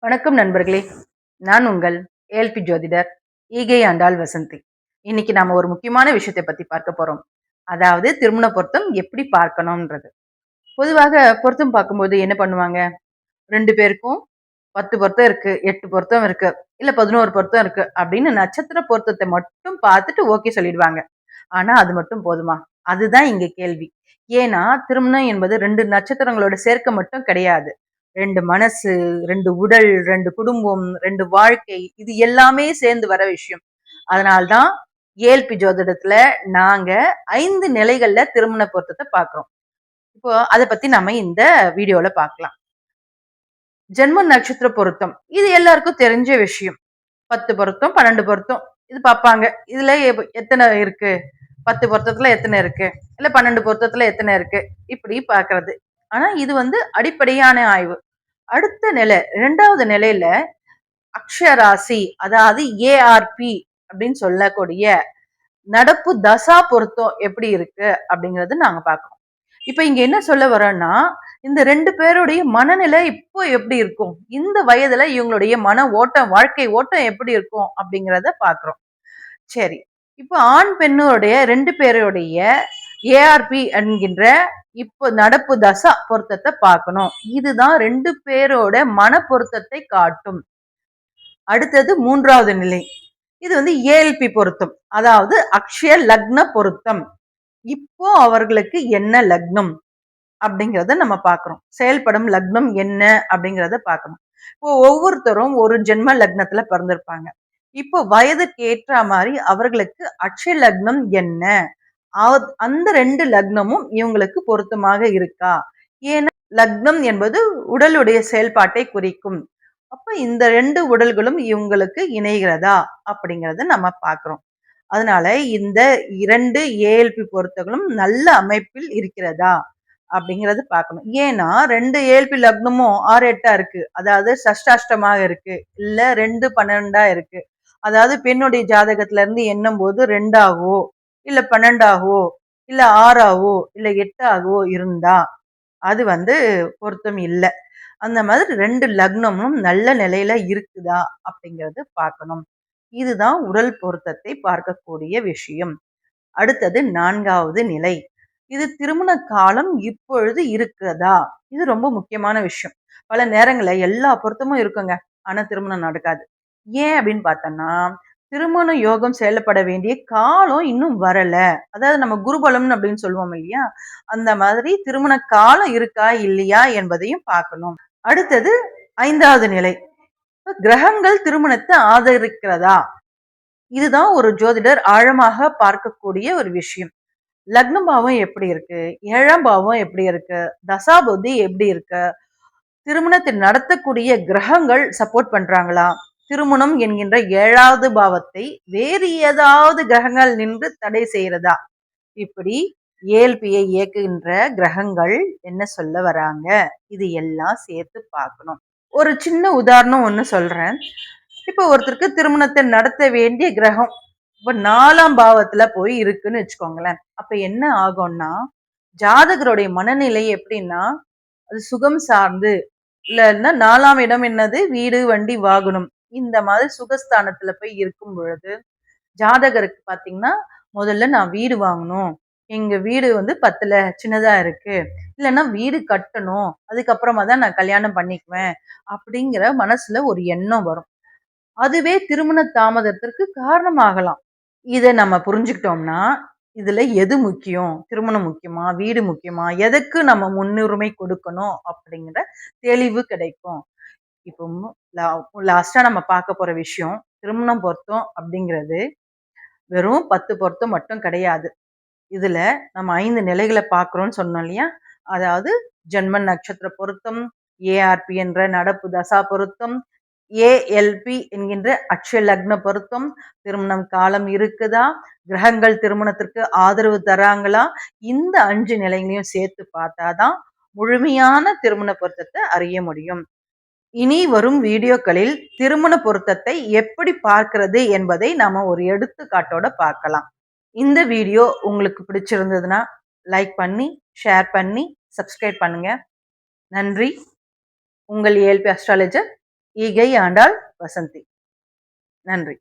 வணக்கம் நண்பர்களே. நான் உங்கள் ஏஎல்பி ஜோதிடர் ஈகை ஆண்டாள் வசந்தி. இன்னைக்கு நாம ஒரு முக்கியமான விஷயத்தை பத்தி பார்க்க போறோம். அதாவது திருமண பொருத்தம் எப்படி பார்க்கணும்ன்றது. பொதுவாக பொருத்தம் பார்க்கும்போது என்ன பண்ணுவாங்க? 2 பேருக்கும் 10 பொருத்தம் இருக்கு, 8 பொருத்தம் இருக்கு, இல்ல 11 பொருத்தம் இருக்கு அப்படின்னு நட்சத்திர பொருத்தத்தை மட்டும் பார்த்துட்டு ஓகே சொல்லிடுவாங்க. ஆனா அது மட்டும் போதுமா? அதுதான் இங்க கேள்வி. ஏன்னா திருமணம் என்பது 2 நட்சத்திரங்களோட சேர்க்கை மட்டும் கிடையாது. 2 மனசு, 2 உடல், 2 குடும்பம், 2 வாழ்க்கை இது எல்லாமே சேர்ந்து வர விஷயம். அதனால தான் ஏஎல்பி ஜோதிடத்துல நாங்க 5 நிலைகள்ல திருமண பொருத்தத்த பார்க்கிறோம். இப்போ அத பத்தி நம்ம இந்த வீடியோல பார்க்கலாம். ஜென்ம நட்சத்திர பொருத்தம். இது எல்லாருக்கும் தெரிஞ்ச விஷயம். 10 பொருத்தம், 12 பொருத்தம் இது பார்ப்பாங்க. இதுல எத்தன இருக்கு? 10 பொருத்தத்துல எத்தன இருக்கு? இல்ல 12 பொருத்தத்துல எத்தன இருக்கு? இப்படி பார்க்கிறது. ஆனா இது அடிப்படையான ஆய்வு. அடுத்த நிலை 2வது நிலையில அக்ஷராசி அதாவது ஏஆர்பி அப்படின்னு சொல்லக்கூடிய நடப்பு தசா பொருத்தம் எப்படி இருக்கு அப்படிங்கறது நாங்க பார்க்கிறோம். இப்ப இங்க என்ன சொல்ல வரோம்னா இந்த 2 பேருடைய மனநிலை இப்போ எப்படி இருக்கும், இந்த வயதுல இவங்களுடைய மன ஓட்டம் வாழ்க்கை ஓட்டம் எப்படி இருக்கும் அப்படிங்கறத பாக்குறோம். சரி, இப்போ ஆண் பெண்ணுடைய 2 பேருடைய ஏஆர்பி என்கின்ற இப்போ நடப்பு தசா பொருத்தத்தை பார்க்கணும். இதுதான் 2 பேரோட மன பொருத்தத்தை காட்டும். அடுத்தது 3வது நிலை. இது ஏஎல்பி பொருத்தம். அதாவது அக்ஷய லக்ன பொருத்தம். இப்போ அவர்களுக்கு என்ன லக்னம் அப்படிங்கிறத நம்ம பார்க்கிறோம். செயல்படும் லக்னம் என்ன அப்படிங்கிறத பார்க்கணும். இப்போ ஒவ்வொருத்தரும் ஒரு ஜென்ம லக்னத்துல பிறந்திருப்பாங்க. இப்போ வயதுக்கு ஏற்ற மாதிரி அவர்களுக்கு அக்ஷய லக்னம் என்ன, அந்த 2 லக்னமும் இவங்களுக்கு பொருத்தமாக இருக்கா? ஏன்னா லக்னம் என்பது உடலுடைய செயல்பாட்டை குறிக்கும். அப்ப இந்த 2 உடல்களும் இவங்களுக்கு இணைகிறதா அப்படிங்கறத நம்ம பார்க்கிறோம். அதனால இந்த 2 ஏஎல்பி பொருத்தங்களும் நல்ல அமைப்பில் இருக்கிறதா அப்படிங்கறது பார்க்கணும். ஏன்னா 2 ஏஎல்பி லக்னமும் 6 8 இருக்கு, அதாவது சஷ்டாஷ்டமாக இருக்கு, இல்ல 2 12 இருக்கு. அதாவது பெண்ணுடைய ஜாதகத்துல இருந்து எண்ணும் போது 2 இல்ல 12 இல்ல 6 இல்ல 8 இருந்தா அது பொருத்தம் இல்ல. அந்த மாதிரி 2 லக்னமும் நல்ல நிலையில இருக்குதா அப்படிங்கறது பார்க்கணும். இதுதான் உடல் பொருத்தத்தை பார்க்கக்கூடிய விஷயம். அடுத்தது 4வது நிலை. இது திருமண காலம் இப்பொழுது இருக்கிறதா? இது ரொம்ப முக்கியமான விஷயம். பல நேரங்கள்ல எல்லா பொருத்தமும் இருக்குங்க. ஆனா திருமணம் நடக்காது. ஏன் அப்படின்னு பார்த்தோம்னா, திருமண யோகம் செயல்பட வேண்டிய காலம் இன்னும் வரல. அதாவது நம்ம குருபலம் அப்படின்னு சொல்லுவோம் இல்லையா? அந்த மாதிரி திருமண காலம் இருக்கா இல்லையா என்பதையும் பார்க்கணும். அடுத்தது 5வது நிலை. கிரகங்கள் திருமணத்தை ஆதரிக்கிறதா? இதுதான் ஒரு ஜோதிடர் ஆழமாக பார்க்கக்கூடிய ஒரு விஷயம். லக்ன பாவம் எப்படி இருக்கு? 7ஆம் பாவம் எப்படி இருக்கு? தசாபுத்தி எப்படி இருக்கு? திருமணத்தை நடத்தக்கூடிய கிரகங்கள் சப்போர்ட் பண்றாங்களா? திருமணம் என்கின்ற 7வது பாவத்தை வேறு ஏதாவது கிரகங்கள் நின்று தடை செய்யறதா? இப்படி ஏஎல்பியை இயக்குகின்ற கிரகங்கள் என்ன சொல்ல வராங்க? இது எல்லாம் சேர்த்து பார்க்கணும். ஒரு சின்ன உதாரணம் ஒண்ணு சொல்றேன். இப்ப ஒருத்தருக்கு திருமணத்தை நடத்த வேண்டிய கிரகம் இப்ப 4ஆம் பாவத்துல போய் இருக்குன்னு வச்சுக்கோங்களேன். அப்ப என்ன ஆகும்னா, ஜாதகருடைய மனநிலை எப்படின்னா, அது சுகம் சார்ந்து இல்லன்னா 4ஆம் இடம் என்னது? வீடு, வண்டி, வாகனம். இந்த மாதிரி சுகஸ்தானத்துல போய் இருக்கும் பொழுது, ஜாதகருக்கு பாத்தீங்கன்னா, முதல்ல நான் வீடு வாங்கணும். எங்க வீடு பத்தல, சின்னதா இருக்கு. இல்லன்னா வீடு கட்டணும். அதுக்கப்புறமா தான் நான் கல்யாணம் பண்ணிக்குவேன். அப்படிங்கிற மனசுல ஒரு எண்ணம் வரும். அதுவே திருமண தாமதத்திற்கு காரணமாகலாம். இத நம்ம புரிஞ்சுக்கிட்டோம்னா, இதுல எது முக்கியம்? திருமணம் முக்கியமா? வீடு முக்கியமா? எதுக்கு நம்ம முன்னுரிமை கொடுக்கணும்? அப்படிங்கிற தெளிவு கிடைக்கும். இப்போ லா லாஸ்ட்டா நம்ம பார்க்க போற விஷயம், திருமணம் பொருத்தம் அப்படிங்கிறது வெறும் 10 பொருத்தம் மட்டும் கிடையாது. இதுல நம்ம 5 நிலைகள பார்க்கிறோம்னு சொன்னோம் இல்லையா? அதாவது ஜென்ம நட்சத்திர பொருத்தம், ஏஆர்பி என்ற நடப்பு தசா பொருத்தம், ஏஎல்பி என்கின்ற அட்சய லக்ன பொருத்தம், திருமணம் காலம் இருக்குதா? கிரகங்கள் திருமணத்திற்கு ஆதரவு தராங்களா? இந்த 5 நிலைகளையும் சேர்த்து பார்த்தாதான் முழுமையான திருமண பொருத்தத்தை அறிய முடியும். இனி வரும் வீடியோக்களில் திருமண பொருத்தத்தை எப்படி பார்க்கிறது என்பதை நாம ஒரு எடுத்துக்காட்டோட பார்க்கலாம். இந்த வீடியோ உங்களுக்கு பிடிச்சிருந்ததுன்னா லைக் பண்ணி, ஷேர் பண்ணி, சப்ஸ்கிரைப் பண்ணுங்க. நன்றி. உங்கள் ஏஎல்பி அஸ்ட்ராலஜர் ஈகை ஆண்டாள் வசந்தி. நன்றி.